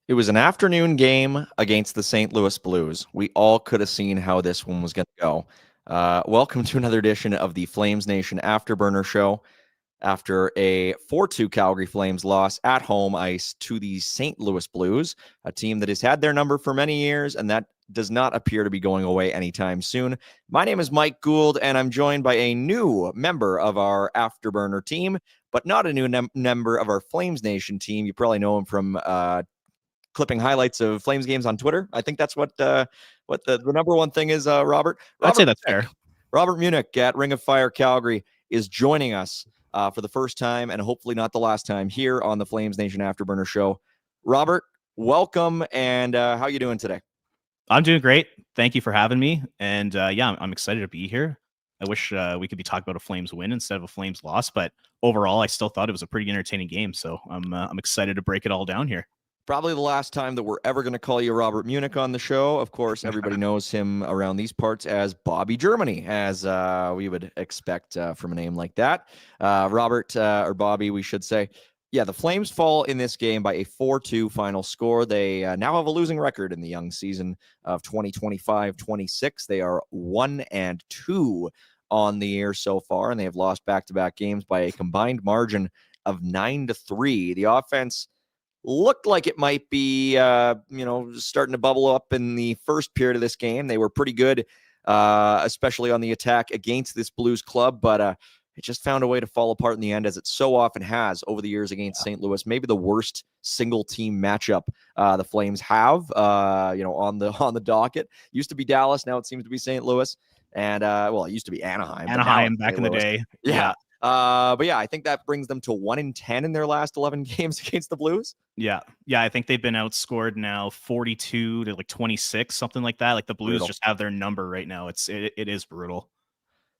It was an afternoon game against the St. Louis Blues. We all could have seen how this one was going to go. Welcome to another edition of the FlamesNation Afterburner show. After a 4-2 Calgary Flames loss at home ice to the St. Louis Blues, a team that has had their number for many years, and that does not appear to be going away anytime soon. My name is Mike Gould, and I'm joined by a new member of our Afterburner team, but not a new member of our Flames Nation team. You probably know him from clipping highlights of Flames games on Twitter. I think that's what the number one thing is, Robert. I'd say that's fair. Robert Munnich at Ring of Fire Calgary is joining us for the first time and hopefully not the last time here on the FlamesNation Afterburner show. Robert, welcome, and how you doing today? I'm doing great. Thank you for having me. And I'm excited to be here. I wish we could be talking about a Flames win instead of a Flames loss, but overall, I still thought it was a pretty entertaining game. So I'm excited to break it all down here. Probably the last time that we're ever going to call you Robert Munnich on the show. Of course, everybody knows him around these parts as Bobby Germany, as we would expect from a name like that. Robert, or Bobby, we should say. Yeah, the Flames fall in this game by a 4-2 final score. They now have a losing record in the young season of 2025-26. They are 1-2 on the year so far, and they have lost back-to-back games by a combined margin of 9-3. The offense looked like it might be, starting to bubble up in the first period of this game. They were pretty good, especially on the attack against this Blues club, but it just found a way to fall apart in the end, as it so often has over the years against St. Louis. Maybe the worst single-team matchup the Flames have, on the docket. Used to be Dallas, now it seems to be St. Louis, and it used to be Anaheim. Anaheim back in the day, yeah. I think that brings them to 1-10 in their last 11 games against the Blues. Yeah. I think they've been outscored now 42 to 26, something like that. Like the Blues just have their number right now. It is brutal.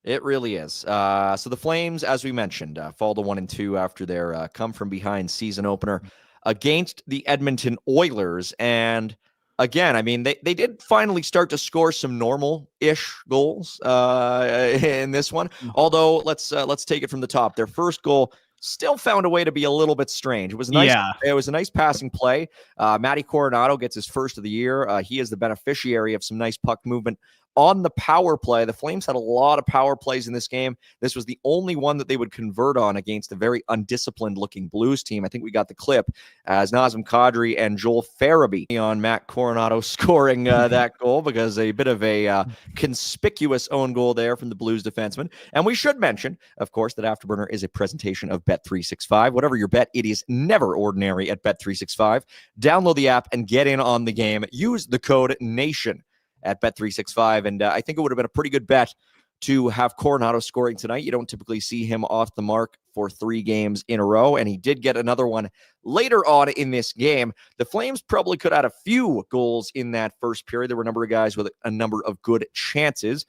It really is. So the Flames, as we mentioned, fall to 1-2 after their come from behind season opener against the Edmonton Oilers. And again, I mean, they did finally start to score some normal-ish goals in this one. Although let's take it from the top. Their first goal still found a way to be a little bit strange. It was nice. Yeah. It was a nice passing play. Matty Coronado gets his first of the year. He is the beneficiary of some nice puck movement on the power play. The Flames had a lot of power plays in this game. This was the only one that they would convert on against a very undisciplined-looking Blues team. I think we got the clip as Nazem Kadri and Joel Farabee on Matt Coronado scoring that goal, because a bit of a conspicuous own goal there from the Blues defenseman. And we should mention, of course, that Afterburner is a presentation of Bet365. Whatever your bet, it is never ordinary at Bet365. Download the app and get in on the game. Use the code NATION at Bet365, and I think it would have been a pretty good bet to have Coronado scoring tonight. You don't typically see him off the mark for 3 games in a row, and he did get another one later on in this game. The Flames probably could have had a few goals in that first period. There were a number of guys with a number of good chances.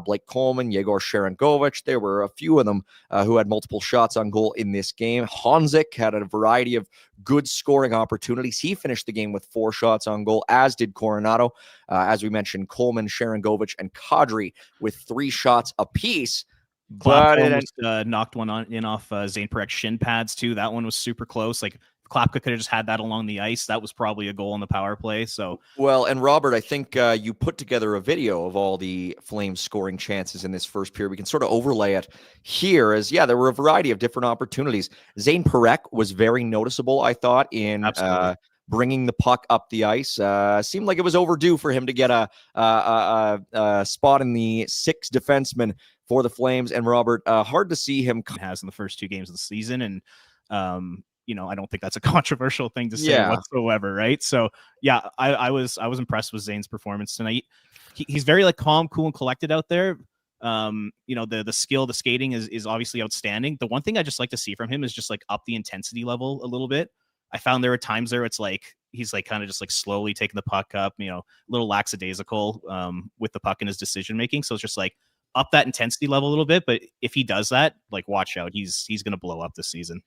Blake Coleman, Yegor Sharangovich, there were a few of them who had multiple shots on goal in this game. Honzik had a variety of good scoring opportunities. He finished the game with 4 shots on goal, as did Coronado. As we mentioned, Coleman, Sharangovich, and Kadri with 3 shots apiece. But almost knocked one in off Zane Parek's shin pads too. That one was super close. Like Klapka could have just had that along the ice. That was probably a goal on the power play. So well, and Robert, I think you put together a video of all the Flames scoring chances in this first period. We can sort of overlay it here as, there were a variety of different opportunities. Zane Parek was very noticeable, I thought, in bringing the puck up the ice. Seemed like it was overdue for him to get a spot in the 6 defenseman for the Flames. And Robert, hard to see him has in the first 2 games of the season. And, I don't think that's a controversial thing to say whatsoever. Right. So I was impressed with Zane's performance tonight. He's very calm, cool, and collected out there. The skill, the skating is obviously outstanding. The one thing I just like to see from him is just up the intensity level a little bit. I found there were times there it's he's kind of just slowly taking the puck up, a little lackadaisical with the puck in his decision making. So it's just up that intensity level a little bit. But if he does that, watch out, he's going to blow up this season.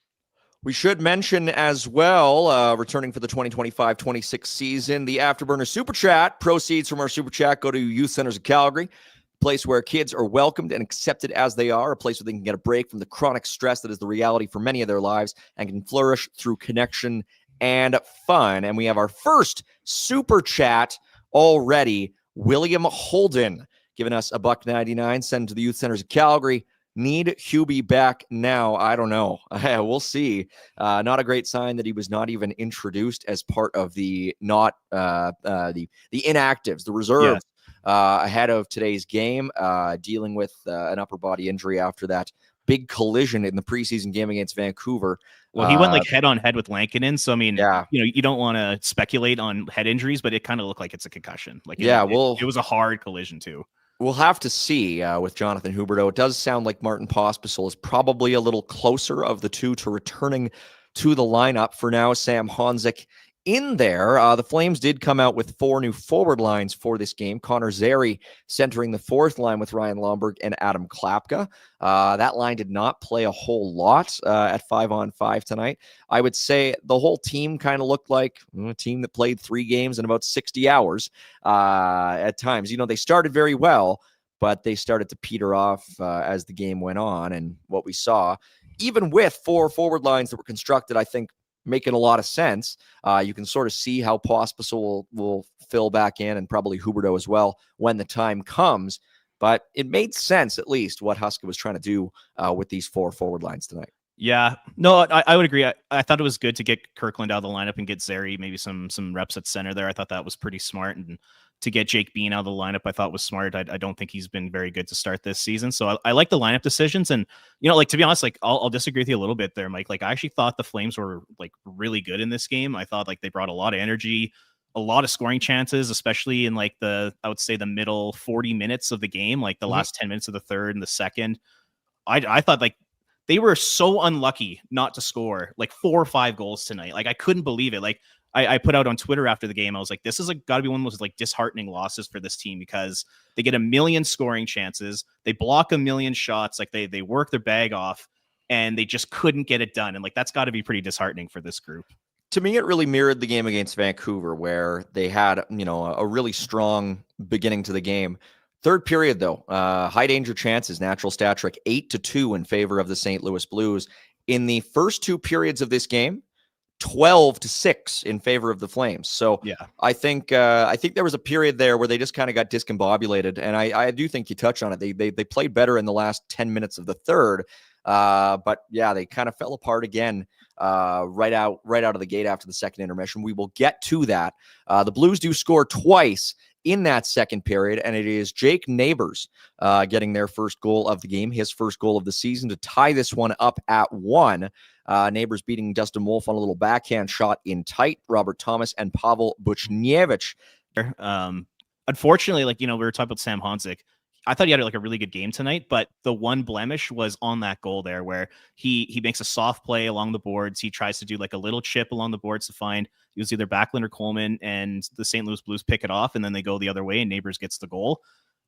We should mention as well, returning for the 2025-26 season, the Afterburner Super Chat. Proceeds from our Super Chat go to Youth Centers of Calgary, a place where kids are welcomed and accepted as they are, a place where they can get a break from the chronic stress that is the reality for many of their lives and can flourish through connection and fun. And we have our first super chat already. William Holden giving us $1.99, sent to the Youth Centers of Calgary. Need Hubie back now? I don't know. We'll see. Not a great sign that he was not even introduced as part of the the inactives, the reserves, ahead of today's game, dealing with an upper body injury after that big collision in the preseason game against Vancouver. Well, he went like head on head with Lankinen. So, I mean, yeah, you don't want to speculate on head injuries, but it kind of looked like it's a concussion. Like, yeah, it was a hard collision too. We'll have to see with Jonathan Huberdeau. It does sound like Martin Pospisil is probably a little closer of the two to returning to the lineup. For now, Sam Honzik in there. The Flames did come out with 4 new forward lines for this game. Connor Zary centering the 4th line with Ryan Lomberg and Adam Klapka. That line did not play a whole lot at 5-on-5 tonight. I would say the whole team kind of looked like a team that played 3 games in about 60 hours at times. You know, they started very well, but they started to peter off as the game went on. And what we saw, even with 4 forward lines that were constructed, I think, making a lot of sense. You can sort of see how Pospisil will fill back in, and probably Huberdeau as well when the time comes. But it made sense, at least, what Huska was trying to do with these 4 forward lines tonight. Yeah, no, I would agree. I thought it was good to get Kirkland out of the lineup and get Zary maybe some reps at center there. I thought that was pretty smart. And to get Jake Bean out of the lineup, I thought was smart. I don't think he's been very good to start this season. So I like the lineup decisions. And, you know, like, to be honest, like, I'll disagree with you a little bit there, Mike. Like, I actually thought the Flames were like really good in this game. I thought like they brought a lot of energy, a lot of scoring chances, especially in like I would say the middle 40 minutes of the game, like the last 10 minutes of the third and the second. I thought like they were so unlucky not to score like 4 or 5 goals tonight. Like, I couldn't believe it. Like, I put out on Twitter after the game, I was like, this is got to be one of the most like disheartening losses for this team, because they get a million scoring chances, they block a million shots, like they work their bag off, and they just couldn't get it done. And like, that's got to be pretty disheartening for this group. To me, it really mirrored the game against Vancouver, where they had, you know, a really strong beginning to the game. Third period, though, high danger chances, natural stat trick, 8-2 in favor of the St. Louis Blues. In the first 2 periods of this game, 12-6 in favor of the Flames. So yeah, I think there was a period there where they just kind of got discombobulated, and I do think you touched on it. They played better in the last 10 minutes of the third, but yeah, they kind of fell apart again right out of the gate after the second intermission. We will get to that. The Blues do score twice in that second period, and it is Jake Neighbors getting their first goal of the game, his first goal of the season, to tie this one up at 1. Neighbors beating Dustin Wolf on a little backhand shot in tight. Robert Thomas and Pavel Buchnevich. Unfortunately, like, you know, we were talking about Sam Honzik. I thought he had like a really good game tonight, but the one blemish was on that goal there, where he makes a soft play along the boards. He tries to do like a little chip along the boards to find, it was either Backlund or Coleman, and the St. Louis Blues pick it off, and then they go the other way, and Neighbors gets the goal.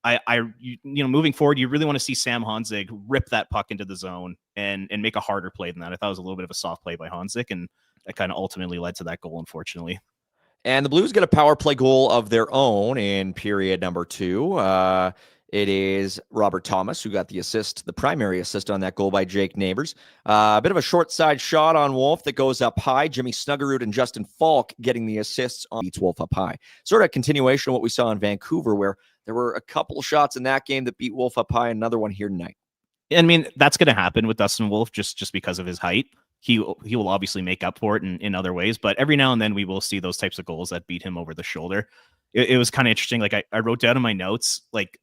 You know, moving forward, you really want to see Sam Honzik rip that puck into the zone and make a harder play than that. I thought it was a little bit of a soft play by Honzik, and that kind of ultimately led to that goal, unfortunately. And the Blues get a power play goal of their own in period number 2. It is Robert Thomas who got the assist, the primary assist on that goal by Jake Neighbors. A bit of a short side shot on Wolf that goes up high. Jimmy Snuggerud and Justin Falk getting the assists on beats Wolf up high. Sort of a continuation of what we saw in Vancouver, where there were a couple of shots in that game that beat Wolf up high, another one here tonight. I mean, that's going to happen with Dustin Wolf just because of his height. He will obviously make up for it in other ways, but every now and then we will see those types of goals that beat him over the shoulder. It was kind of interesting. Like, I wrote down in my notes, like,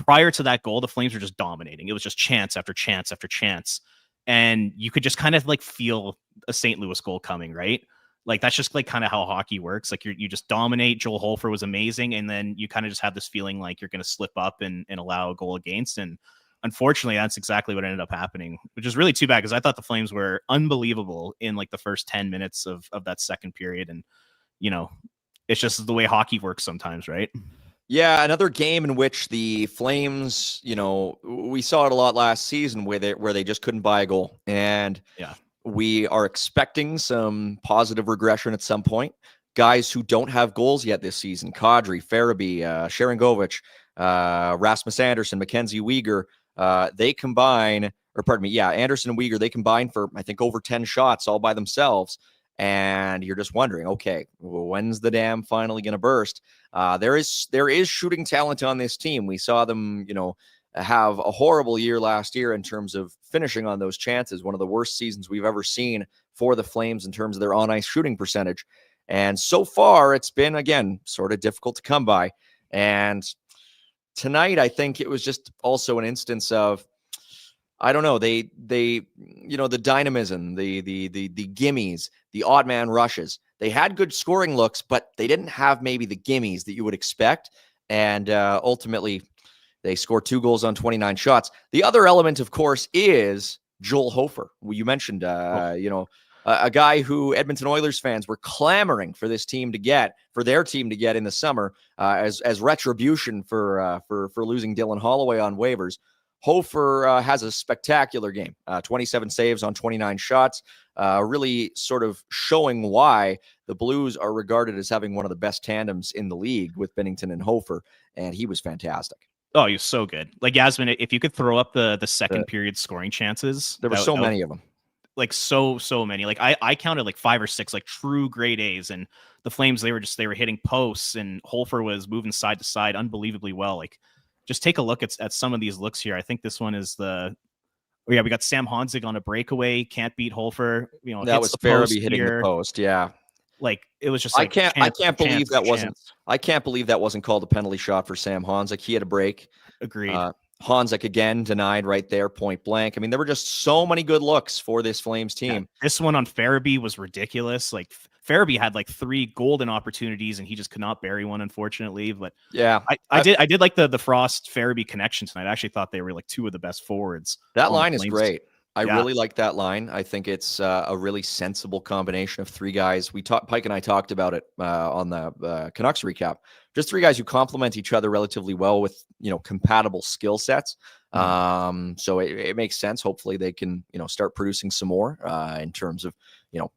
prior to that goal, the Flames were just dominating. It was just chance after chance after chance. And you could just kind of like feel a St. Louis goal coming, right? Like, that's just like kind of how hockey works. Like, you just dominate. Joel Hofer was amazing. And then you kind of just have this feeling like you're going to slip up and allow a goal against. And unfortunately, that's exactly what ended up happening, which is really too bad, because I thought the Flames were unbelievable in like the first 10 minutes of that second period. And, you know, it's just the way hockey works sometimes, right? Yeah, another game in which the Flames, you know, we saw it a lot last season where they just couldn't buy a goal. And yeah, we are expecting some positive regression at some point. Guys who don't have goals yet this season, Kadri, Farabee, Sharangovich, Rasmus Anderson, Mackenzie Weegar, they combine, or pardon me, yeah, Anderson and Weegar, they combine for, I think, over 10 shots all by themselves. and you're just wondering, okay, well, when's the dam finally going to burst? There is shooting talent on this team. We saw them, have a horrible year last year in terms of finishing on those chances. One of the worst seasons we've ever seen for the Flames in terms of their on-ice shooting percentage. And so far, it's been, again, sort of difficult to come by. And tonight, I think it was just also an instance of, I don't know, the dynamism, the gimmies, the odd man rushes. They had good scoring looks, but they didn't have maybe the gimmies that you would expect. And ultimately, they scored 2 goals on 29 shots. The other element, of course, is Joel Hofer. You mentioned, a guy who Edmonton Oilers fans were clamoring for their team to get in the summer as retribution for losing Dylan Holloway on waivers. Hofer has a spectacular game, 27 saves on 29 shots, really sort of showing why the Blues are regarded as having one of the best tandems in the league with Binnington and Hofer, and he was fantastic. Oh, he was so good. Like, Yasmin, if you could throw up the second period scoring chances. There were so many of them. Like, so many. Like, I counted like 5 or 6 like true grade A's, and the Flames, they were hitting posts, and Hofer was moving side to side unbelievably well. Like, just take a look at some of these looks here. I think this one is we got Sam Honzig on a breakaway, can't beat Hofer. That was Farabee hitting the post. Yeah. Like, it was just like, I can't believe that wasn't called a penalty shot for Sam Honzig. He had a break. Agreed. Honzig again denied right there, point blank. I mean, there were just so many good looks for this Flames team. Yeah, this one on Farabee was ridiculous. Like, Farabee had like 3 golden opportunities, and he just could not bury one, unfortunately. But yeah, I did like the Frost Farabee connection tonight. I actually thought they were like 2 of the best forwards. That line is great. I really like that line. I think it's a really sensible combination of 3 guys. Pike and I talked about it on the Canucks recap. Just 3 guys who complement each other relatively well with, compatible skill sets. So it makes sense. Hopefully they can, start producing some more in terms of,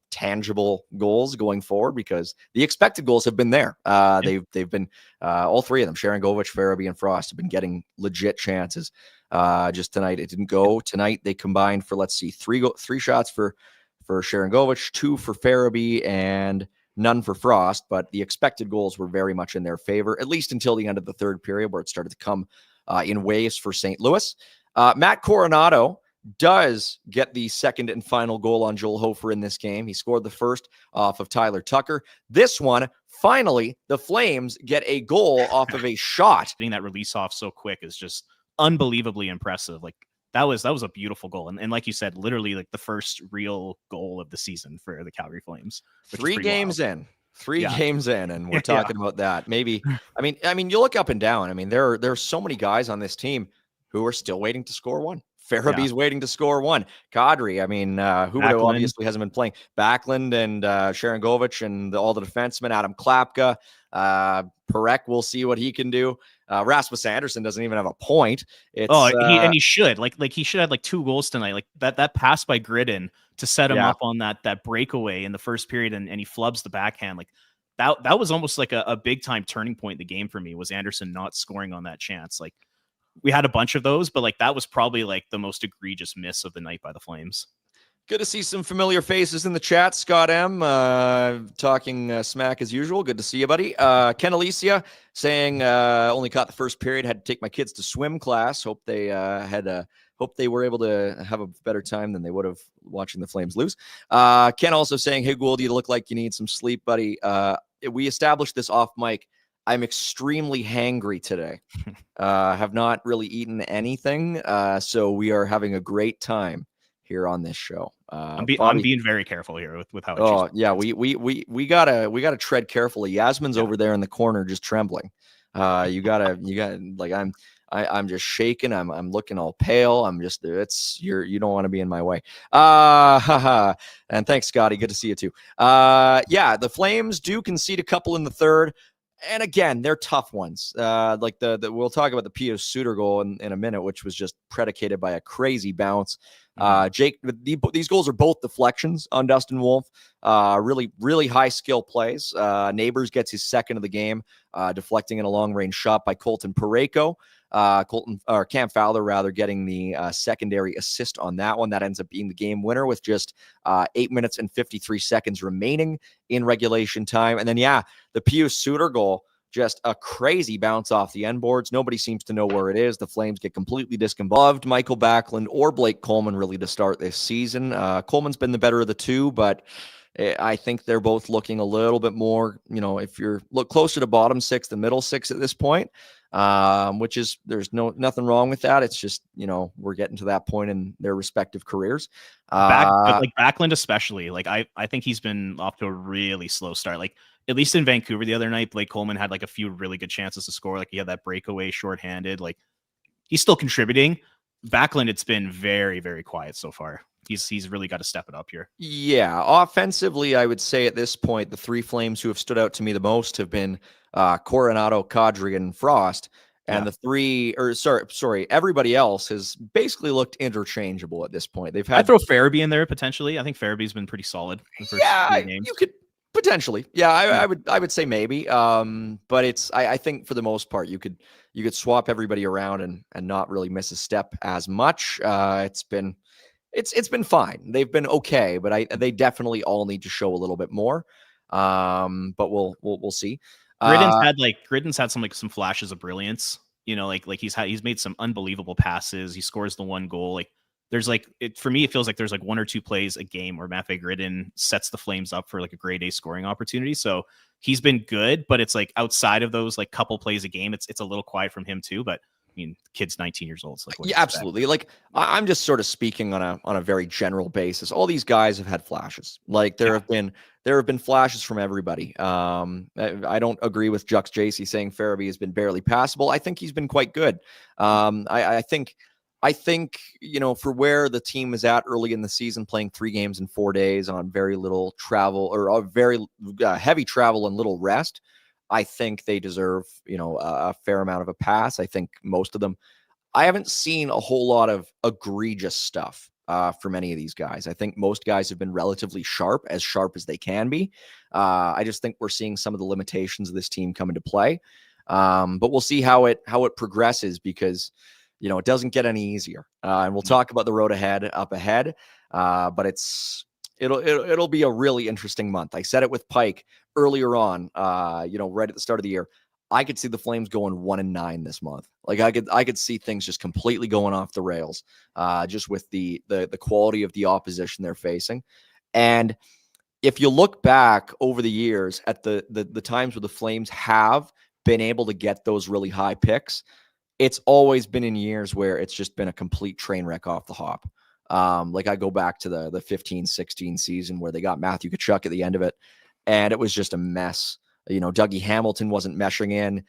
tangible goals going forward, because the expected goals have been there. They've been all 3 of them, Sharangovich, Farabee, and Frost, have been getting legit chances. Just tonight it didn't go. Tonight they combined for, let's see, 3 shots for Sharangovich, 2 for Farabee, and none for Frost. But the expected goals were very much in their favor, at least until the end of the third period, where it started to come in waves for St. Louis. Matt Coronado does get the second and final goal on Joel Hofer in this game. He scored the first off of Tyler Tucker. This one, finally, the Flames get a goal off of a shot. Getting that release off so quick is just unbelievably impressive. Like, that was a beautiful goal. And like you said, literally like the first real goal of the season for the Calgary Flames. 3 games in. 3 games in, and we're talking about that. Maybe, I mean, you look up and down. I mean, there are so many guys on this team who are still waiting to score one. Farabee's waiting to score one. Kadri, I mean, Huberdeau obviously hasn't been playing. Backlund and Sharangovich and all the defensemen, Adam Klapka, Perek, we'll see what he can do. Rasmus Anderson doesn't even have a point. He should. Like he should have like 2 goals tonight. Like that pass by Gridden to set him up on that breakaway in the first period, and he flubs the backhand. Like, that was almost like a big time turning point in the game for me, was Anderson not scoring on that chance. Like, we had a bunch of those, but like that was probably like the most egregious miss of the night by the Flames. Good to see some familiar faces in the chat. Scott M. Talking smack as usual. Good to see you, buddy. Ken Alicia saying only caught the first period. Had to take my kids to swim class. Hope they were able to have a better time than they would have watching the Flames lose. Ken also saying, hey, Gould, you look like you need some sleep, buddy. We established this off mic. I'm extremely hangry today. Have not really eaten anything. So we are having a great time here on this show. I'm being very careful here with how. Oh yeah, we gotta tread carefully. Yasmin's over there in the corner just trembling. You gotta like I'm just shaking. I'm looking all pale. You don't want to be in my way. And thanks, Scotty. Good to see you too. The Flames do concede a couple in the third. And again, they're tough ones. Like we'll talk about the Pio Suter goal in a minute, which was just predicated by a crazy bounce. Jake, these goals are both deflections on Dustin Wolf. Really, really high skill plays. Neighbors gets his second of the game, deflecting in a long range shot by Colton Parayko. Cam Fowler rather getting the secondary assist on that one. That ends up being the game winner with just 8 minutes and 53 seconds remaining in regulation time. And then, the Pius Suter goal, just a crazy bounce off the end boards. Nobody seems to know where it is. The Flames get completely discombobulated. Loved Michael Backlund or Blake Coleman really to start this season. Coleman's been the better of the two, but I think they're both looking a little bit more, if you're look closer to bottom six than middle six at this point, which is there's nothing wrong with that. It's just, we're getting to that point in their respective careers. But Backlund especially, I think he's been off to a really slow start. Like at least in Vancouver the other night, Blake Coleman had like a few really good chances to score. Like he had that breakaway shorthanded. Like he's still contributing. Backlund, it's been very, very quiet so far. He's really got to step it up here. Yeah, offensively, I would say at this point, the three Flames who have stood out to me the most have been Coronado, Kadri, and Frost. And everybody else has basically looked interchangeable at this point. I'd throw Farabee in there potentially. I think Farabee's been pretty solid in the first few games. You could potentially. I would say maybe. But I think for the most part, you could swap everybody around and not really miss a step as much. It's been fine. They've been okay, but they definitely all need to show a little bit more. But we'll see. Gridden's had some flashes of brilliance. He's made some unbelievable passes. He scores the one goal. For me, it feels like there's one or two plays a game where Matvei Gridden sets the Flames up for a grade A scoring opportunity. So he's been good, but it's outside of those couple plays a game, it's a little quiet from him too. But I mean, kid's 19 years old. So absolutely. I'm just sort of speaking on a very general basis. All these guys have had flashes. There have been flashes from everybody. I don't agree with Jux JC saying Farabee has been barely passable. I think he's been quite good. I think, for where the team is at early in the season, playing 3 games in 4 days on very little travel or very heavy travel and little rest, I think they deserve, a fair amount of a pass. I think most of them. I haven't seen a whole lot of egregious stuff from any of these guys. I think most guys have been relatively sharp as they can be. I just think we're seeing some of the limitations of this team come into play. But we'll see how it progresses because, it doesn't get any easier. And we'll talk about the road up ahead. But it'll be a really interesting month. I said it with Pike earlier on, right at the start of the year. I could see the Flames going 1-9 this month. I could see things just completely going off the rails, just with the quality of the opposition they're facing. And if you look back over the years at the times where the Flames have been able to get those really high picks, it's always been in years where it's just been a complete train wreck off the hop. I go back to the 15-16 season where they got Matthew Tkachuk at the end of it, and it was just a mess. Dougie Hamilton wasn't meshing in.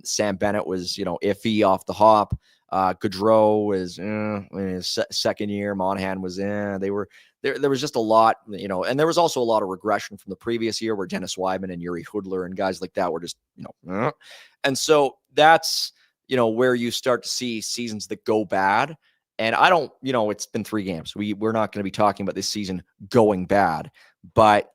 Sam Bennett was, iffy off the hop. Gaudreau was in his second year. Monahan was in. There was just a lot, and there was also a lot of regression from the previous year where Dennis Weidman and Yuri Hudler and guys like that were just, and so that's, where you start to see seasons that go bad. And I don't, it's been 3 games. We're not going to be talking about this season going bad, but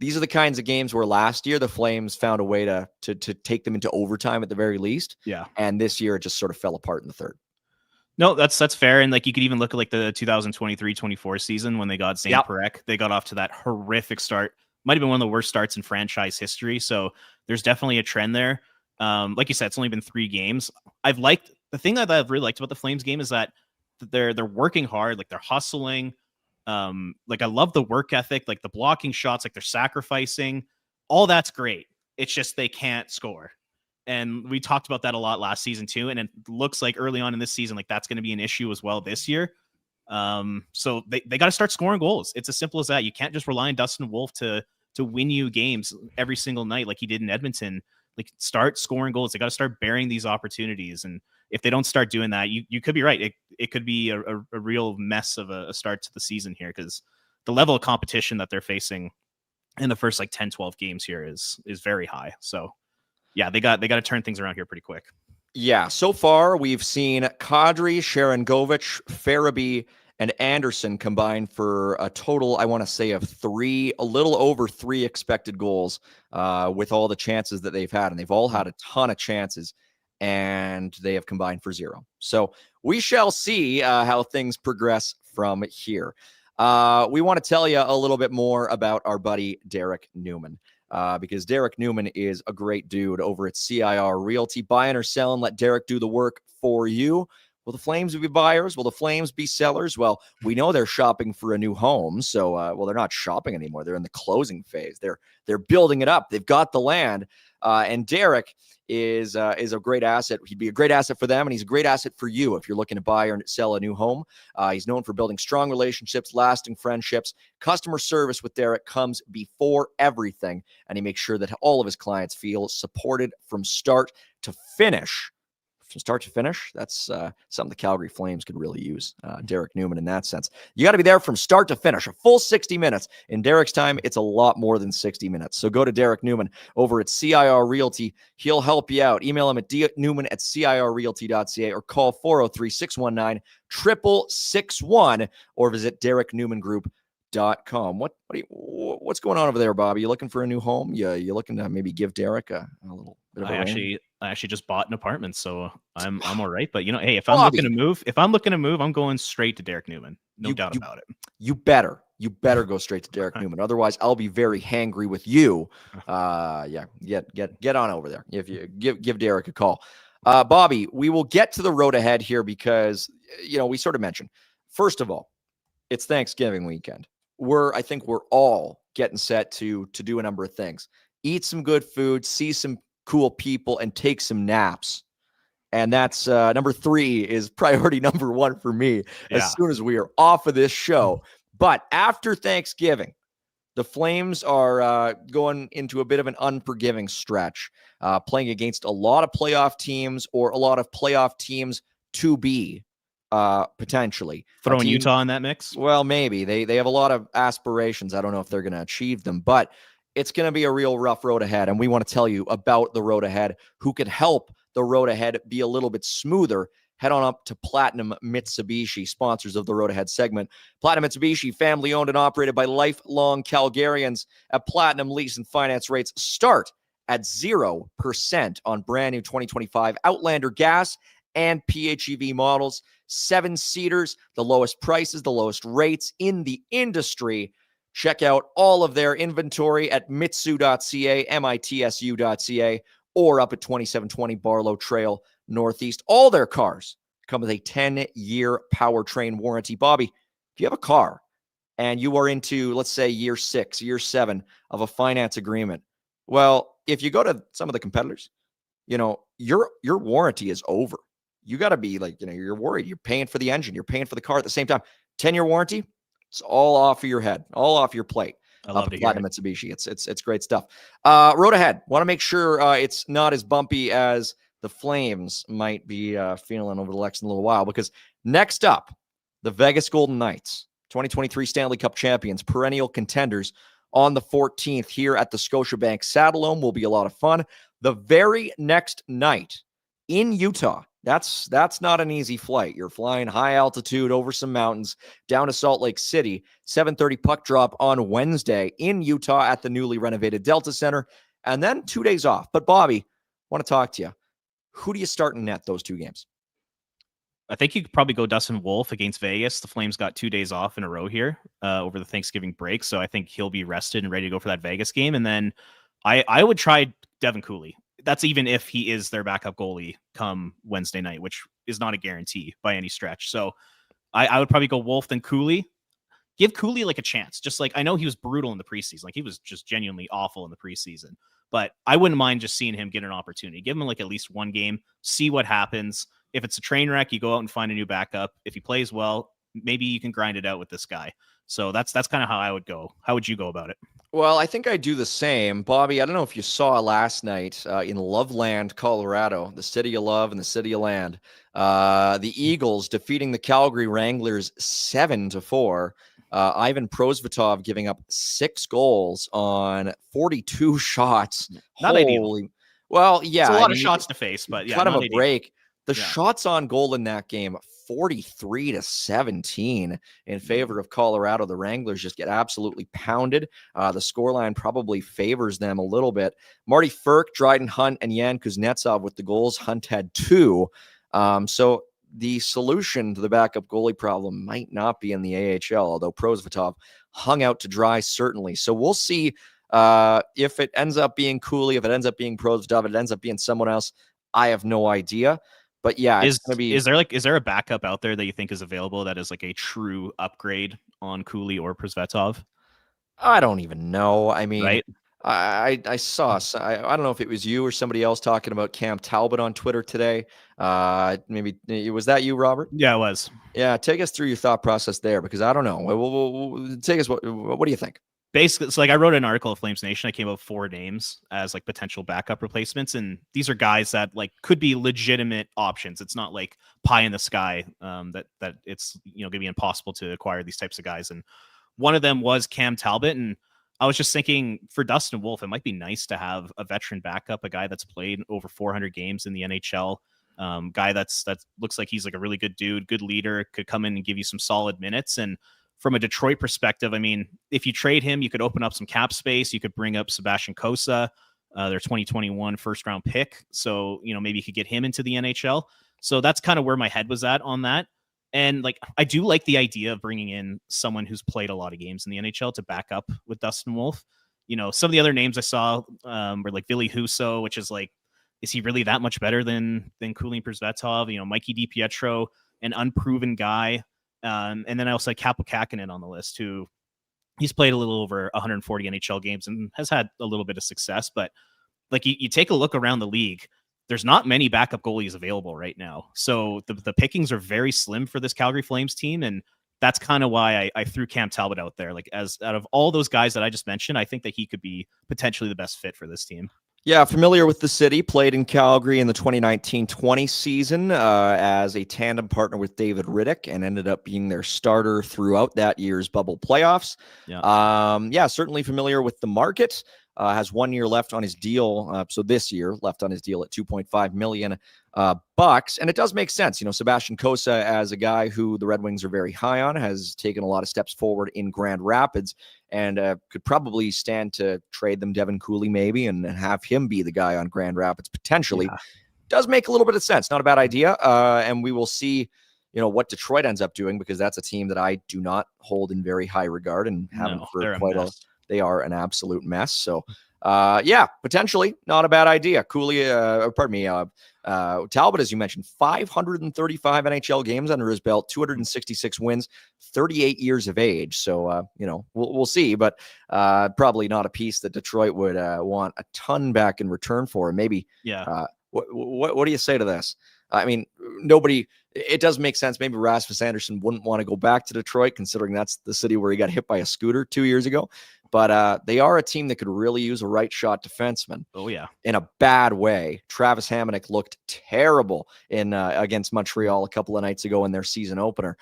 these are the kinds of games where last year the Flames found a way to take them into overtime at the very least. Yeah. And this year it just sort of fell apart in the third. No, that's fair. And you could even look at the 2023-24 season when they got Zane Parekh. They got off to that horrific start. Might have been one of the worst starts in franchise history. So there's definitely a trend there. Like you said, it's only been 3 games. The thing that I've really liked about the Flames game is that they're working hard, they're hustling. I love the work ethic, the blocking shots, they're sacrificing. All that's great. It's just they can't score. And we talked about that a lot last season too. And it looks like early on in this season, that's going to be an issue as well this year. So they got to start scoring goals. It's as simple as that. You can't just rely on Dustin Wolf to win you games every single night like he did in Edmonton. Start scoring goals. They got to start bearing these opportunities. And if they don't start doing that, you could be right. It could be a real mess of a start to the season here because the level of competition that they're facing in the first 10, 12 games here is very high. So yeah, they got to turn things around here pretty quick. Yeah, so far we've seen Kadri, Sharangovich, Farabee, and Anderson combined for a total, I want to say, of 3, a little over 3 expected goals with all the chances that they've had. And they've all had a ton of chances. and they have combined for 0. So we shall see how things progress from here. We want to tell you a little bit more about our buddy Derek Newman. Because Derek Newman is a great dude over at CIR Realty. Buying or selling, let Derek do the work for you. Will the Flames be buyers? Will the Flames be sellers? Well, we know they're shopping for a new home. So, well, they're not shopping anymore. They're in the closing phase. They're building it up. They've got the land. And Derek is a great asset. He'd be a great asset for them, and he's a great asset for you if you're looking to buy or sell a new home. He's known for building strong relationships, lasting friendships. Customer service with Derek comes before everything, and he makes sure that all of his clients feel supported from start to finish. From start to finish, that's something the Calgary Flames could really use. Derek Newman in that sense. You got to be there from start to finish, a full 60 minutes. In Derek's time, it's a lot more than 60 minutes. So go to Derek Newman over at CIR Realty. He'll help you out. Email him at newman@cirrealty.ca or call 403-619-6661 or visit dereknewmangroup.com. What's going on over there, Bobby? You looking for a new home? You looking to maybe give Derek a little bit of a I actually just bought an apartment, so I'm all right. But hey, if I'm looking to move, I'm going straight to Derek Newman. No doubt about it. You better go straight to Derek Newman. Otherwise, I'll be very hangry with you. Get on over there. If you give Derek a call. Bobby, we will get to the road ahead here because we sort of mentioned, first of all, it's Thanksgiving weekend. I think we're all getting set to do a number of things. Eat some good food, see some cool people, and take some naps. And that's number 3 is priority number 1 for me as soon as we are off of this show. But after Thanksgiving, the Flames are going into a bit of an unforgiving stretch, playing against a lot of playoff teams or a lot of playoff teams to be potentially. Throwing Utah in that mix? Well, maybe. They have a lot of aspirations. I don't know if they're going to achieve them, but it's going to be a real rough road ahead, and we want to tell you about the road ahead, who could help the road ahead be a little bit smoother. Head on up to Platinum Mitsubishi, sponsors of the Road Ahead segment. Platinum Mitsubishi, family owned and operated by lifelong Calgarians. At Platinum, lease and finance rates start at 0% on brand new 2025 Outlander gas and PHEV models. 7-seaters, the lowest prices, the lowest rates in the industry. Check out all of their inventory at mitsu.ca, mitsu.ca, or up at 2720 Barlow Trail Northeast. All their cars come with a 10-year powertrain warranty. Bobby, if you have a car and you are into, let's say, year 6, year 7 of a finance agreement, well, if you go to some of the competitors, your warranty is over. You got to be you're worried. You're paying for the engine. You're paying for the car at the same time. 10-year warranty. It's all off of your head, all off your plate. I love to Platinum Mitsubishi. It's great stuff. Road ahead. Want to make sure it's not as bumpy as the Flames might be feeling over the next little while, because next up, the Vegas Golden Knights, 2023 Stanley Cup champions, perennial contenders, on the 14th here at the Scotiabank Saddledome. Will be a lot of fun. The very next night in Utah. That's not an easy flight. You're flying high altitude over some mountains down to Salt Lake City. 7:30 puck drop on Wednesday in Utah at the newly renovated Delta Center, and then 2 days off. But Bobby, I want to talk to you. Who do you start in net those 2 games? I think you could probably go Dustin Wolf against Vegas. The Flames got 2 days off in a row here over the Thanksgiving break, so I think he'll be rested and ready to go for that Vegas game. And then I would try Devin Cooley. That's even if he is their backup goalie come Wednesday night, which is not a guarantee by any stretch. So I would probably go Wolf then Cooley. Give Cooley a chance. Just I know he was brutal in the preseason. He was just genuinely awful in the preseason. But I wouldn't mind just seeing him get an opportunity. Give him at least one game. See what happens. If it's a train wreck, you go out and find a new backup. If he plays well, maybe you can grind it out with this guy. So that's kind of how I would go. How would you go about it? Well, I think I do the same. Bobby, I don't know if you saw last night in Loveland, Colorado, the city of love and the city of land, the Eagles defeating the Calgary Wranglers 7-4. Ivan Prosvetov giving up 6 goals on 42 shots. Not ideal. Well, yeah. It's a lot of shots to face, but yeah. Kind of a break. The Yeah. shots on goal in that game, 43-17 in favor of Colorado. The Wranglers just get absolutely pounded. The scoreline probably favors them a little bit. Marty Ferk, Dryden Hunt, and Yan Kuznetsov with the goals. Hunt had 2. So the solution to the backup goalie problem might not be in the AHL, although Prosvetov hung out to dry, certainly. So we'll see if it ends up being Cooley, if it ends up being Prosvetov, if it ends up being someone else. I have no idea. But yeah, it's going to be. Is there a backup out there that you think is available that is like a true upgrade on Cooley or Prosvetov? I don't even know. I mean, right? I saw. I don't know if it was you or somebody else talking about Cam Talbot on Twitter today. Maybe was that you, Robert? Yeah, it was. Yeah, take us through your thought process there, because I don't know. We'll take us. What do you think? Basically, so like I wrote an article at Flames Nation. I came up with 4 names as like potential backup replacements, and these are guys that like could be legitimate options. It's not like pie in the sky that it's going to be impossible to acquire these types of guys. And one of them was Cam Talbot, and I was just thinking for Dustin Wolf, it might be nice to have a veteran backup, a guy that's played over 400 games in the NHL, guy that looks like he's like a really good dude, good leader, could come in and give you some solid minutes. And from a Detroit perspective, I mean, if you trade him, you could open up some cap space. You could bring up Sebastian Cossa, their 2021 first round pick. So, maybe you could get him into the NHL. So that's kind of where my head was at on that. And like, I do like the idea of bringing in someone who's played a lot of games in the NHL to back up with Dustin Wolf. Some of the other names I saw were like Billy Husso, which is like, is he really that much better than Cooley and Prosvetov? Mikey DiPietro, an unproven guy. And then I also had Kaapo Kähkönen on the list, who he's played a little over 140 NHL games and has had a little bit of success. But like you take a look around the league, there's not many backup goalies available right now. So the pickings are very slim for this Calgary Flames team. And that's kind of why I threw Cam Talbot out there. Like, as out of all those guys that I just mentioned, I think that he could be potentially the best fit for this team. Yeah, familiar with the city, played in Calgary in the 2019-20 season as a tandem partner with David Riddick, and ended up being their starter throughout that year's bubble playoffs. Yeah, certainly familiar with the market. Has 1 year left on his deal. So this year left on his deal at $2.5 million bucks. And it does make sense. Sebastian Cossa, as a guy who the Red Wings are very high on, has taken a lot of steps forward in Grand Rapids, and could probably stand to trade them Devin Cooley maybe and have him be the guy on Grand Rapids potentially. Yeah. Does make a little bit of sense. Not a bad idea. And we will see, what Detroit ends up doing, because that's a team that I do not hold in very high regard and haven't for quite a. They are an absolute mess. So, yeah, potentially not a bad idea. Cooley, Talbot, as you mentioned, 535 NHL games under his belt, 266 wins, 38 years of age. So, we'll see, but probably not a piece that Detroit would want a ton back in return for. Maybe. Yeah. What do you say to this? I mean, it does make sense. Maybe Rasmus Andersson wouldn't want to go back to Detroit, considering that's the city where he got hit by a scooter 2 years ago. But they are a team that could really use a right shot defenseman. Oh, yeah. In a bad way. Travis Hamonic looked terrible in against Montreal a couple of nights ago in their season opener.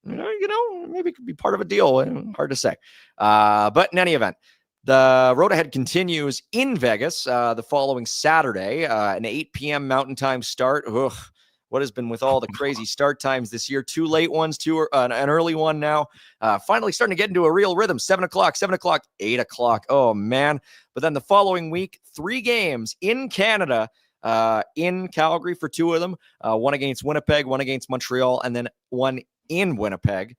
Maybe it could be part of a deal. Hard to say. But in any event, the road ahead continues in Vegas the following Saturday, an 8 p.m. Mountain Time start. Ugh. What has been with all the crazy start times this year? 2 late ones, an early one now. Finally starting to get into a real rhythm. 7 o'clock, 8 o'clock. Oh, man. But then the following week, 3 games in Canada, in Calgary for 2 of them. One against Winnipeg, one against Montreal, and then one in Winnipeg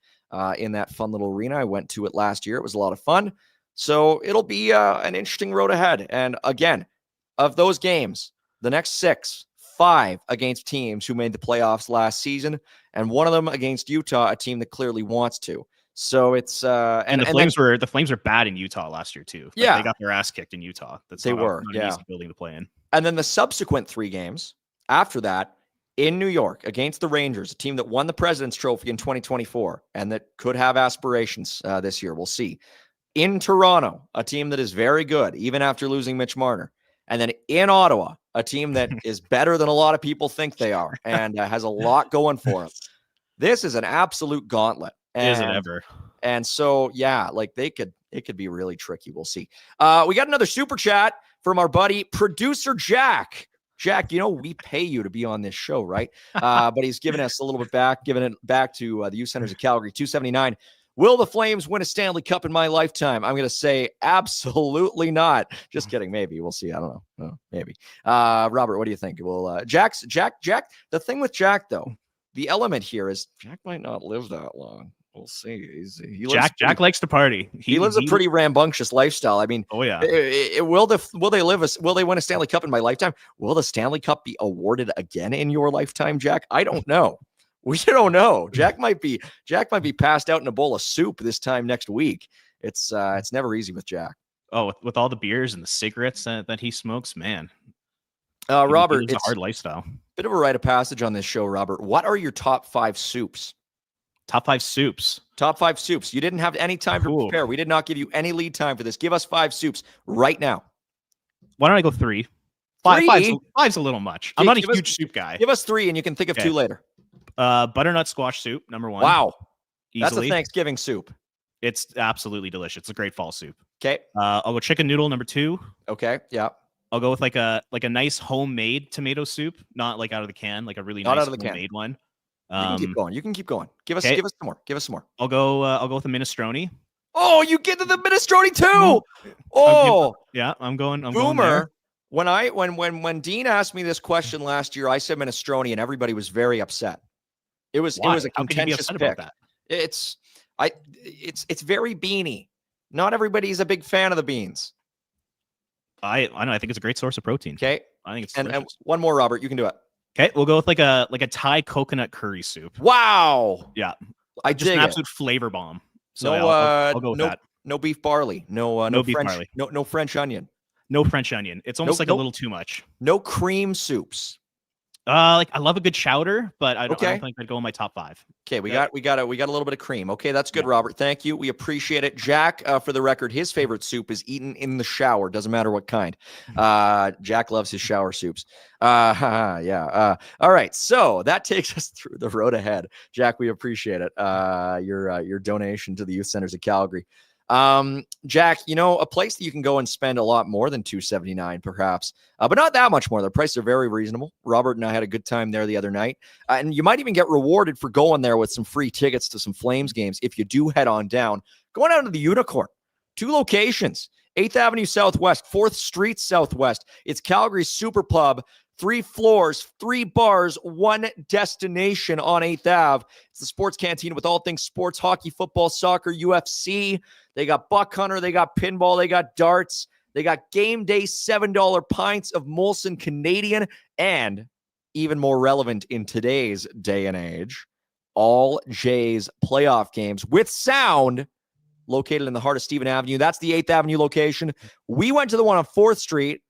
in that fun little arena. I went to it last year. It was a lot of fun. So it'll be an interesting road ahead. And again, of those games, the next 6, 5 against teams who made the playoffs last season, and one of them against Utah, a team that clearly wants to. So it's and the Flames were bad in Utah last year too. Like, they got their ass kicked in Utah. That's not an easy building to play in. And then the subsequent 3 games after that in New York against the Rangers, a team that won the President's Trophy in 2024 and that could have aspirations this year. We'll see. In Toronto, a team that is very good even after losing Mitch Marner. And then in Ottawa, a team that is better than a lot of people think they are and has a lot going for them. This is an absolute gauntlet. Is it ever? And so, yeah, like it could be really tricky. We'll see. We got another super chat from our buddy, Producer Jack. Jack, we pay you to be on this show, right? But he's giving us a little bit back, giving it back to the Youth Centers of Calgary. 279. Will the Flames win a Stanley Cup in my lifetime? I'm going to say absolutely not. Just kidding. Maybe. We'll see. I don't know. Maybe. Robert, what do you think? Well, Jack, the thing with Jack, though, the element here is Jack might not live that long. We'll see. Jack likes to party. He lives a pretty rambunctious lifestyle. I mean, oh yeah. Will they win a Stanley Cup in my lifetime? Will the Stanley Cup be awarded again in your lifetime, Jack? I don't know. We don't know. Jack might be passed out in a bowl of soup this time next week. It's never easy with Jack. Oh, with all the beers and the cigarettes that he smokes, man. Robert, it's a hard lifestyle. Bit of a rite of passage on this show, Robert. What are your top 5 soups? Top 5 soups. Top 5 soups. You didn't have any time to prepare. We did not give you any lead time for this. Give us 5 soups right now. Why don't I go 3? Five's a little much. I'm not a huge soup guy. Give us 3 and you can think of 2 later. Butternut squash soup, number 1. Wow. Easily. That's a Thanksgiving soup. It's absolutely delicious. It's a great fall soup. Okay. I'll go chicken noodle, number 2. Okay. Yeah. I'll go with like a nice homemade tomato soup, not like out of the can, like a really nice homemade one. You can keep going. Give us some more. I'll go with a minestrone. Oh, you get to the minestrone too. Oh, I'm going. Boomer. When Dean asked me this question last year, I said minestrone, and everybody was very upset. It was a contentious pick. It's very beany. Not everybody's a big fan of the beans. I know. I think it's a great source of protein. Okay, I think it's and one more, Robert. You can do it. Okay, we'll go with like a Thai coconut curry soup. Wow. Yeah, just an absolute flavor bomb. So I'll go with that. No beef barley. No beef French, barley. No French onion. No French onion. It's almost a little too much. No cream soups. Like I love a good chowder, but I don't think I'd go in my top 5. Okay, we got a little bit of cream. Okay, that's good, Robert. Thank you. We appreciate it. Jack, for the record, his favorite soup is eaten in the shower. Doesn't matter what kind. Jack loves his shower soups. All right, so that takes us through the road ahead. Jack, we appreciate it. Your donation to the Youth Centers of Calgary. Jack, a place that you can go and spend a lot more than $279 perhaps, but not that much more. The prices are very reasonable. Robert and I had a good time there the other night, and you might even get rewarded for going there with some free tickets to some Flames games if you do head on down. Going down to the Unicorn. 2 locations, 8th Avenue Southwest, 4th Street Southwest. It's Calgary's super pub. 3 floors, 3 bars, 1 destination on 8th Ave. It's the sports canteen with all things sports, hockey, football, soccer, UFC. They got buck hunter, they got pinball, they got darts. They got game day $7 pints of Molson Canadian, and even more relevant in today's day and age, all Jays playoff games with sound located in the heart of Stephen Avenue. That's the 8th Avenue location. We went to the one on 4th Street,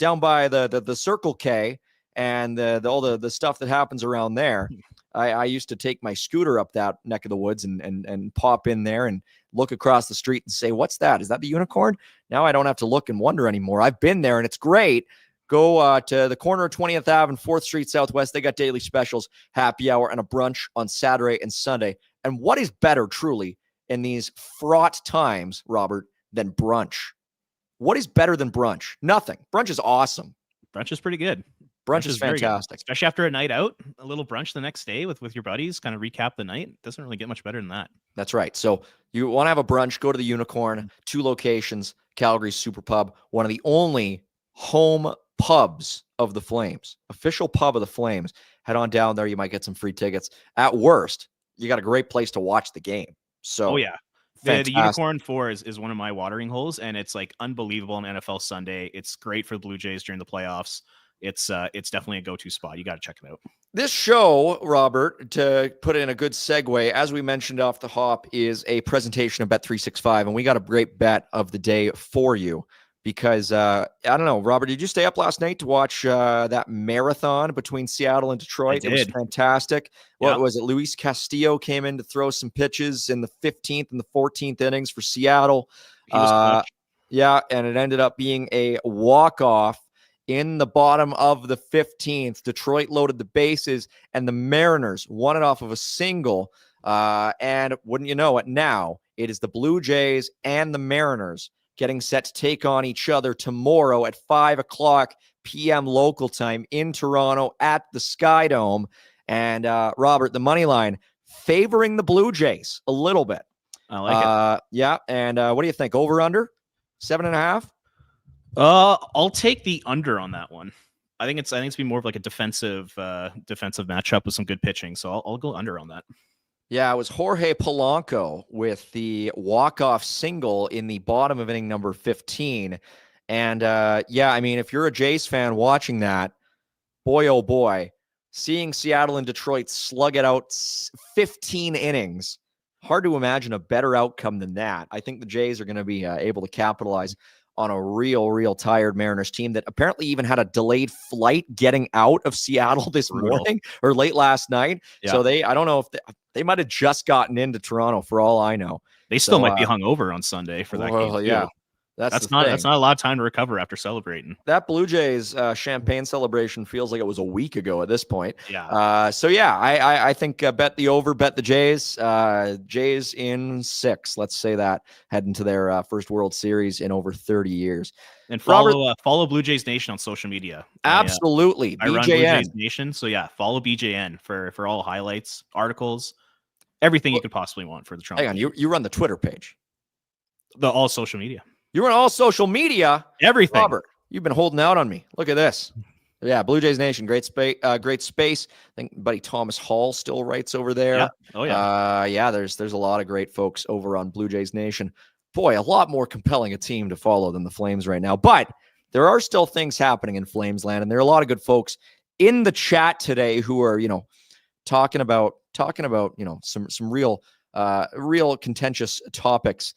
down by the Circle K and all the stuff that happens around there. I used to take my scooter up that neck of the woods and pop in there and look across the street and say, what's that? Is that the Unicorn? Now I don't have to look and wonder anymore. I've been there and it's great. Go to the corner of 20th Ave and 4th Street Southwest. They got daily specials, happy hour, and a brunch on Saturday and Sunday. And what is better, truly, in these fraught times, Robert, than brunch? What is better than brunch? Nothing. Brunch is awesome. Brunch is pretty good. Brunch is fantastic. Especially after a night out, a little brunch the next day with your buddies, kind of recap the night. It doesn't really get much better than that. That's right. So you want to have a brunch, go to the Unicorn, 2 locations, Calgary's Super Pub, one of the only home pubs of the Flames, official pub of the Flames. Head on down there. You might get some free tickets. At worst, you got a great place to watch the game. So, the Unicorn 4 is one of my watering holes, and it's like unbelievable on NFL Sunday. It's great for the Blue Jays during the playoffs. It's definitely a go-to spot. You got to check it out. This show, Robert, to put in a good segue, as we mentioned off the hop, is a presentation of Bet365, and we got a great bet of the day for you. Because, I don't know, Robert, did you stay up last night to watch that marathon between Seattle and Detroit? It was fantastic. What was it? Luis Castillo came in to throw some pitches in the 15th and the 14th innings for Seattle. He was clutch. And it ended up being a walk-off in the bottom of the 15th. Detroit loaded the bases, and the Mariners won it off of a single. And wouldn't you know it, now it is the Blue Jays and the Mariners getting set to take on each other tomorrow at 5 o'clock p.m. local time in Toronto at the Sky Dome. And Robert, the money line favoring the Blue Jays a little bit. I like it. Yeah. And what do you think? Over under 7.5? I'll take the under on that one. I think it's be more of like a defensive matchup with some good pitching. So I'll go under on that. Yeah, it was Jorge Polanco with the walk-off single in the bottom of inning number 15. And yeah, I mean, if you're a Jays fan watching that, boy, oh boy, seeing Seattle and Detroit slug it out 15 innings, hard to imagine a better outcome than that. I think the Jays are going to be able to capitalize on a real tired Mariners team that apparently even had a delayed flight getting out of Seattle this morning or late last night. Yeah. So I don't know if they might have just gotten into Toronto for all I know. They still might be hungover on Sunday for that game too. Yeah. That's not a lot of time to recover after celebrating. That Blue Jays champagne celebration feels like it was a week ago at this point. Yeah. So yeah, I think bet the over, bet the Jays. Jays in 6. Let's say that, heading to their first World Series in over 30 years. And follow Blue Jays Nation on social media. Absolutely, I run Blue Jays Nation. So yeah, follow BJN for all highlights, articles, everything you could possibly want for the Toronto. Hang on, you run the Twitter page, all social media. You're on all social media. Everything. Robert, you've been holding out on me. Look at this. Yeah, Blue Jays Nation, great space. Great space. I think buddy Thomas Hall still writes over there. Yeah. Oh yeah. Yeah. There's a lot of great folks over on Blue Jays Nation. Boy, a lot more compelling a team to follow than the Flames right now. But there are still things happening in Flames land, and there are a lot of good folks in the chat today who are talking about some real contentious topics.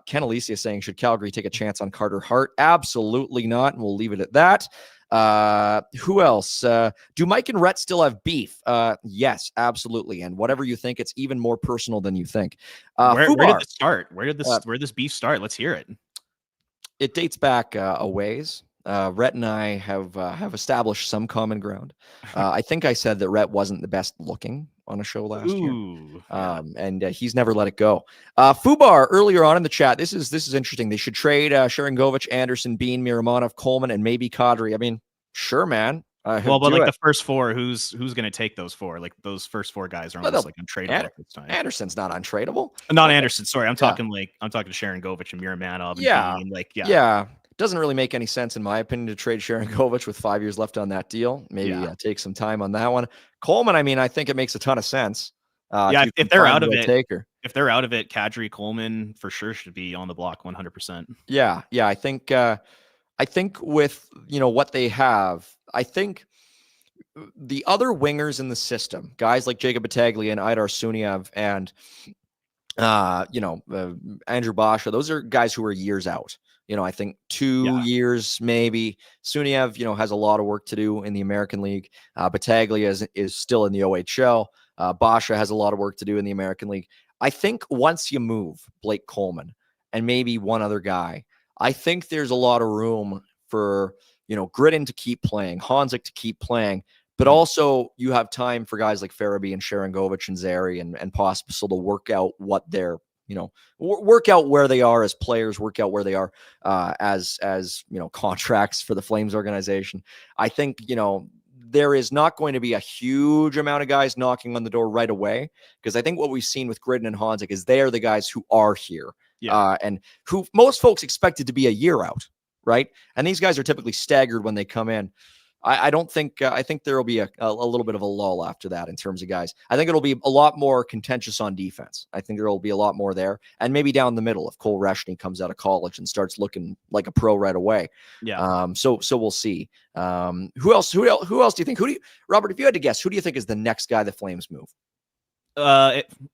Ken Alicia saying, should Calgary take a chance on Carter Hart? Absolutely not, and we'll leave it at that. Who else? Do Mike and Rhett still have beef? Yes, absolutely. And whatever you think, it's even more personal than you think. Where did this start? Where did this beef start? Let's hear it. It dates back a ways. Rhett and I have established some common ground. I think I said that Rhett wasn't the best looking on a show last year. And he's never let it go. Fubar earlier on in the chat. This is interesting. They should trade Sharangovich, Anderson, Bean, Miramonov, Coleman, and maybe Kadri. I mean, sure, man. Well, but like the first 4, who's going to take those 4? Like those first 4 guys are almost like untradeable at this time. Anderson's not untradeable. Not Anderson. Sorry, I'm talking to Sharangovich and Miramonov. Yeah. And Bean, yeah. Doesn't really make any sense, in my opinion, to trade Sharangovich with 5 years left on that deal. Maybe take some time on that one. Coleman, I mean, I think it makes a ton of sense. If they're out of it, Kadri, Coleman for sure should be on the block 100%. Yeah. I think with what they have, I think the other wingers in the system, guys like Jacob Battaglia and Idar Suniev and Andrew Basha, those are guys who are years out. I think 2 years maybe. Suniev, has a lot of work to do in the American League. Battaglia is still in the OHL. Basha has a lot of work to do in the American League. I think once you move Blake Coleman and maybe one other guy, I think there's a lot of room for, Grittin to keep playing, Honzik to keep playing, but also you have time for guys like Farabee and Sharangovich and Zary and Pospisil to work out what they're, work out where they are as players, work out where they are as contracts for the Flames organization. I think, there is not going to be a huge amount of guys knocking on the door right away, because I think what we've seen with Grittin and Honzik is they are the guys who are here and who most folks expected to be a year out, right? And these guys are typically staggered when they come in. I don't think I think there will be a little bit of a lull after that in terms of guys. I think it'll be a lot more contentious on defense. I think there will be a lot more there, and maybe down the middle if Cole Reshny comes out of college and starts looking like a pro right away. Yeah. So we'll see. Who else do you think? Robert? If you had to guess, who do you think is the next guy the Flames move?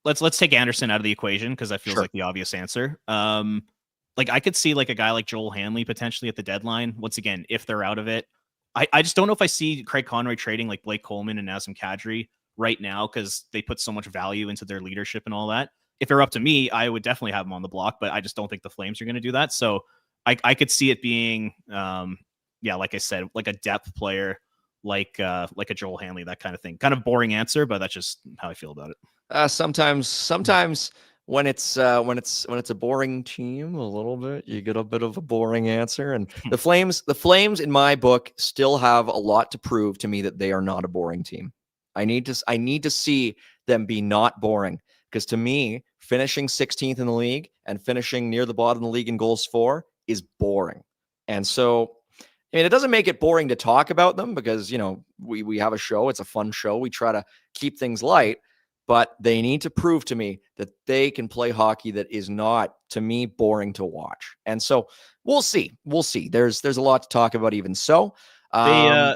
Let's take Anderson out of the equation because that feels like the obvious answer. Like I could see like a guy like Joel Hanley potentially at the deadline. Once again, if they're out of it. I just don't know if I see Craig Conroy trading like Blake Coleman and Nazem Kadri right now because they put so much value into their leadership and all that. If it were up to me, I would definitely have them on the block, but I just don't think the Flames are going to do that. So I could see it being, like I said, like a depth player, like a Joel Hanley, that kind of thing. Kind of boring answer, but that's just how I feel about it. Sometimes when it's a boring team a little bit, you get a bit of a boring answer. And the Flames in my book still have a lot to prove to me that they are not a boring team. I need to see them be not boring, because to me, finishing 16th in the league and finishing near the bottom of the league in goals for is boring. And so, I mean, it doesn't make it boring to talk about them, because, we have a show. It's a fun show. We try to keep things light, but they need to prove to me that they can play hockey that is not, to me, boring to watch. And so we'll see. There's a lot to talk about even so. They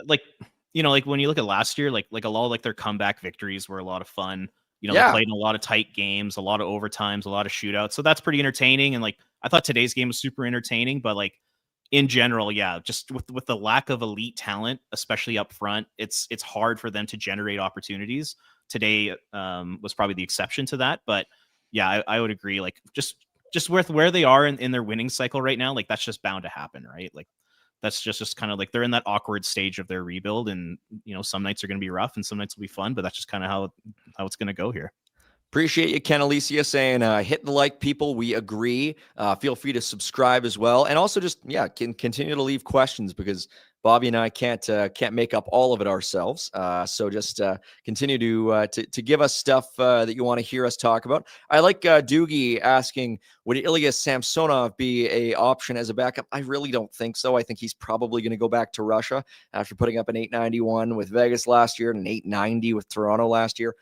like when you look at last year, like a lot of their comeback victories were a lot of fun. They played in a lot of tight games, a lot of overtimes, a lot of shootouts. So that's pretty entertaining. And like, I thought today's game was super entertaining, but like in general, yeah, just with the lack of elite talent, especially up front, it's hard for them to generate opportunities. Today was probably the exception to that. But yeah, I would agree. Like just with where they are in their winning cycle right now, like that's just bound to happen, right? Like that's just kind of like they're in that awkward stage of their rebuild, and some nights are going to be rough and some nights will be fun, but that's just kind of how it's going to go here. Appreciate you, Ken Alicia, saying hit the like, people. We agree. Feel free to subscribe as well, and also just can continue to leave questions, because Bobby and I can't make up all of it ourselves. So just continue to give us stuff that you want to hear us talk about. I like Doogie asking, would Ilya Samsonov be a option as a backup? I really don't think so. I think he's probably going to go back to Russia after putting up an 891 with Vegas last year and an 890 with Toronto last year.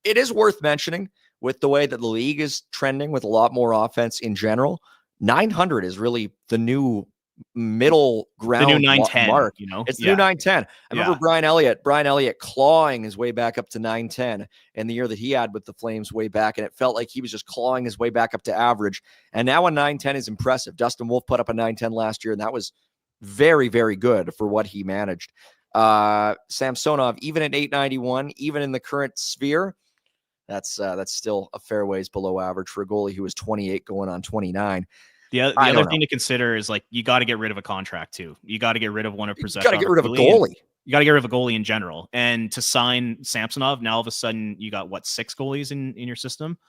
It is worth mentioning, with the way that the league is trending with a lot more offense in general, 900 is really the new middle ground, the new 910 mark. It's the new 910. I remember Brian Elliott clawing his way back up to 910 in the year that he had with the Flames way back, and it felt like he was just clawing his way back up to average. And now a 910 is impressive. Dustin Wolf put up a 910 last year, and that was very, very good for what he managed. Samsonov, even at 891, even in the current sphere, that's still a fair ways below average for a goalie who was 28 going on 29. The other thing to consider is, like, you got to get rid of a contract too. You got to get rid of one of possession. You got to get rid of a goalie. You got to get rid of a goalie in general. And to sign Samsonov, now all of a sudden you got 6 goalies in your system.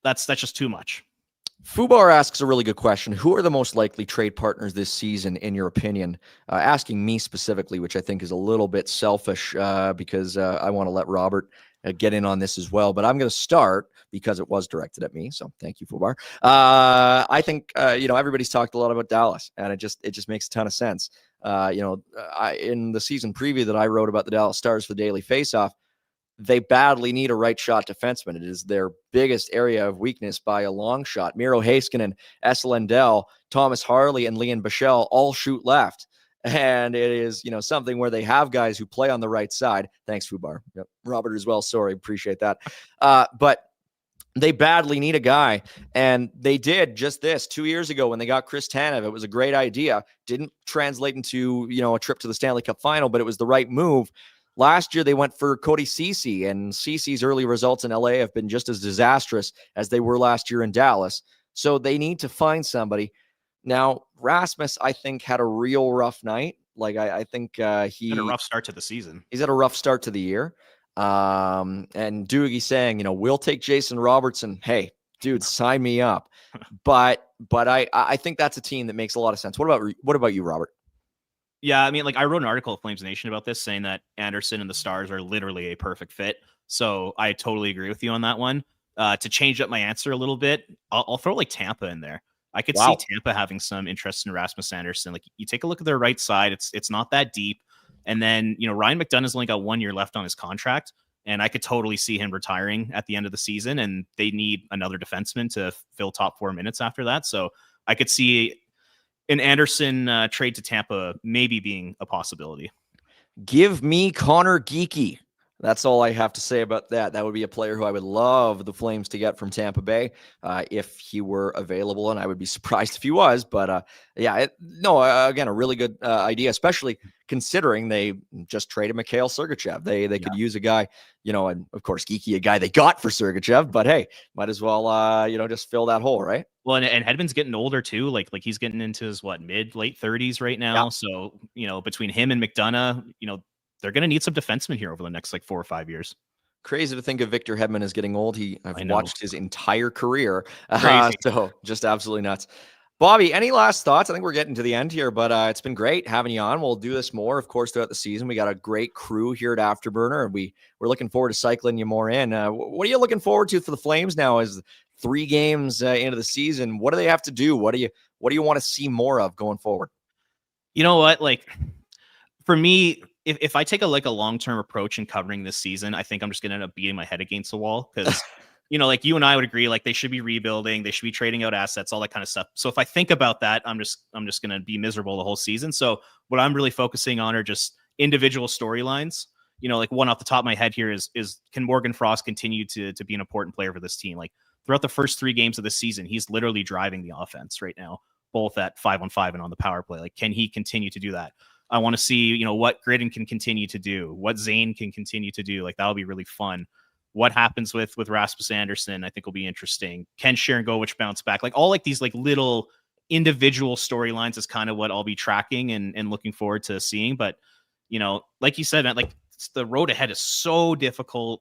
That's just too much. Fubar asks a really good question. Who are the most likely trade partners this season, in your opinion? Asking me specifically, which I think is a little bit selfish, because I want to let Robert get in on this as well. But I'm going to start because it was directed at me. So thank you, Fubar. I think, everybody's talked a lot about Dallas, and it just makes a ton of sense. In the season preview that I wrote about the Dallas Stars for Daily Faceoff, they badly need a right shot defenseman. It is their biggest area of weakness by a long shot. Miro Heiskanen, Esa Lindell, Thomas Harley, and Leon Bichelle all shoot left. And it is, something where they have guys who play on the right side. Thanks, Fubar. Yep. Robert as well. Sorry. Appreciate that. But they badly need a guy. And they did just this 2 years ago when they got Chris Tanev. It was a great idea. Didn't translate into, a trip to the Stanley Cup final, but it was the right move. Last year, they went for Cody Ceci, and Ceci's early results in LA have been just as disastrous as they were last year in Dallas. So they need to find somebody. Now, Rasmus, I think, had a real rough night. Like, I think he had a rough start to the season. He's had a rough start to the year. And Doogie saying, we'll take Jason Robertson. Hey, dude, sign me up. But I think that's a team that makes a lot of sense. What about you, Robert? Yeah, I mean, like, I wrote an article at FlamesNation about this, saying that Anderson and the Stars are literally a perfect fit. So I totally agree with you on that one. To change up my answer a little bit, I'll throw like Tampa in there. I could see Tampa having some interest in Rasmus Anderson. Like, you take a look at their right side, it's not that deep. And then, Ryan McDonough's only got 1 year left on his contract, and I could totally see him retiring at the end of the season, and they need another defenseman to fill top 4 minutes after that. So I could see an Anderson trade to Tampa maybe being a possibility. Give me Connor Geekie. That's all I have to say about that. That would be a player who I would love the Flames to get from Tampa Bay if he were available, and I would be surprised if he was. But again, a really good idea, especially considering they just traded Mikhail Sergachev. They could use a guy, and of course Geekie, a guy they got for Sergachev. But hey, might as well just fill that hole, right? Well, and Hedman's getting older too. Like he's getting into his late 30s right now. Yeah. So between him and McDonough, they're going to need some defensemen here over the next 4 or 5 years. Crazy to think of Victor Hedman as getting old. I've watched his entire career. Crazy. So just absolutely nuts. Bobby, any last thoughts? I think we're getting to the end here, but it's been great having you on. We'll do this more, of course, throughout the season. We got a great crew here at Afterburner, and we're looking forward to cycling you more in. What are you looking forward to for the Flames now as 3 games into the season? What do they have to do? What do you want to see more of going forward? You know what? Like, for me, if I take a long-term approach in covering this season, I think I'm just going to end up beating my head against the wall because, like you and I would agree, like they should be rebuilding, they should be trading out assets, all that kind of stuff. So if I think about that, I'm just going to be miserable the whole season. So what I'm really focusing on are just individual storylines. Like one off the top of my head here is can Morgan Frost continue to be an important player for this team? Like throughout the first 3 games of the season, he's literally driving the offense right now, both at 5-on-5 and on the power play. Like, can he continue to do that? I want to see, what Gridden can continue to do, what Zane can continue to do. Like, that'll be really fun. What happens with Rasmus Anderson, I think will be interesting. Can Sharon Govich bounce back? Like all these little individual storylines is kind of what I'll be tracking and looking forward to seeing. But, like you said, like the road ahead is so difficult.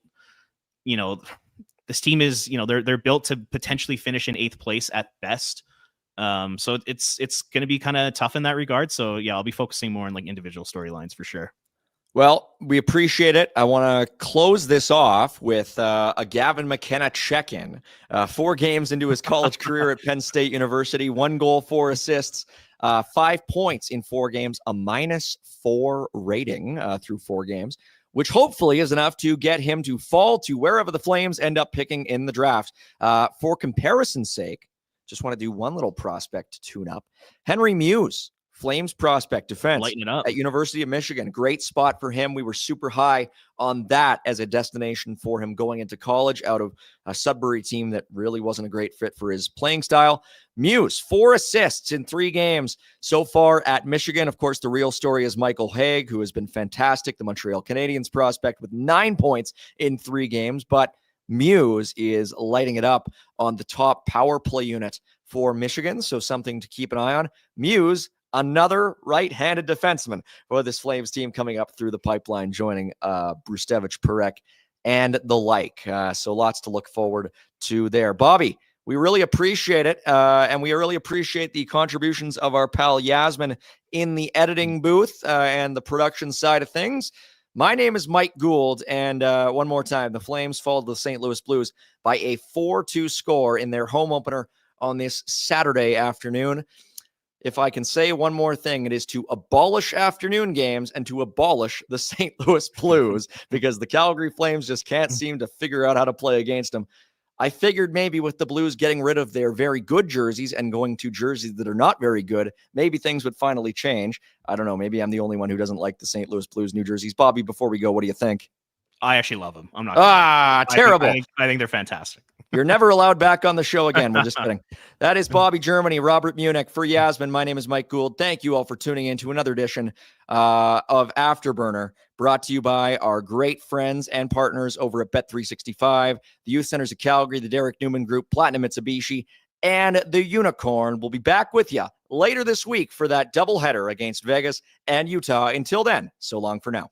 This team is, they're built to potentially finish in 8th place at best. So it's going to be kind of tough in that regard. So yeah, I'll be focusing more on like individual storylines for sure. Well, we appreciate it. I want to close this off with a Gavin McKenna check-in. 4 games into his college career at Penn State University, 1 goal, 4 assists, 5 points in 4 games, a -4 rating through 4 games, which hopefully is enough to get him to fall to wherever the Flames end up picking in the draft. For comparison's sake, just want to do one little prospect tune-up. Henry Muse, Flames prospect defense Lighten it up. at University of Michigan. Great spot for him. We were super high on that as a destination for him going into college out of a Sudbury team that really wasn't a great fit for his playing style. Muse, 4 assists in 3 games so far at Michigan. Of course, the real story is Michael Haig, who has been fantastic, the Montreal Canadiens prospect with 9 points in 3 games. But Muse is lighting it up on the top power play unit for Michigan, so something to keep an eye on. Muse, another right-handed defenseman for this Flames team coming up through the pipeline, joining Brustevich, Perek, and the like. So lots to look forward to there. Bobby, we really appreciate it, and we really appreciate the contributions of our pal Yasmin in the editing booth and the production side of things. My name is Mike Gould, and one more time, the Flames fall to the St. Louis Blues by a 4-2 score in their home opener on this Saturday afternoon. If I can say one more thing, it is to abolish afternoon games and to abolish the St. Louis Blues because the Calgary Flames just can't seem to figure out how to play against them. I figured maybe with the Blues getting rid of their very good jerseys and going to jerseys that are not very good, maybe things would finally change. I don't know. Maybe I'm the only one who doesn't like the St. Louis Blues new jerseys. Bobby, before we go, what do you think? I actually love them. I'm not. Terrible. I think they're fantastic. You're never allowed back on the show again. We're just kidding. That is Bobby Germany, Robert Munnich. For Yasmin, my name is Mike Gould. Thank you all for tuning in to another edition of Afterburner, brought to you by our great friends and partners over at Bet365, the Youth Centers of Calgary, the Derek Newman Group, Platinum Mitsubishi, and the Unicorn. We'll be back with you later this week for that doubleheader against Vegas and Utah. Until then, so long for now.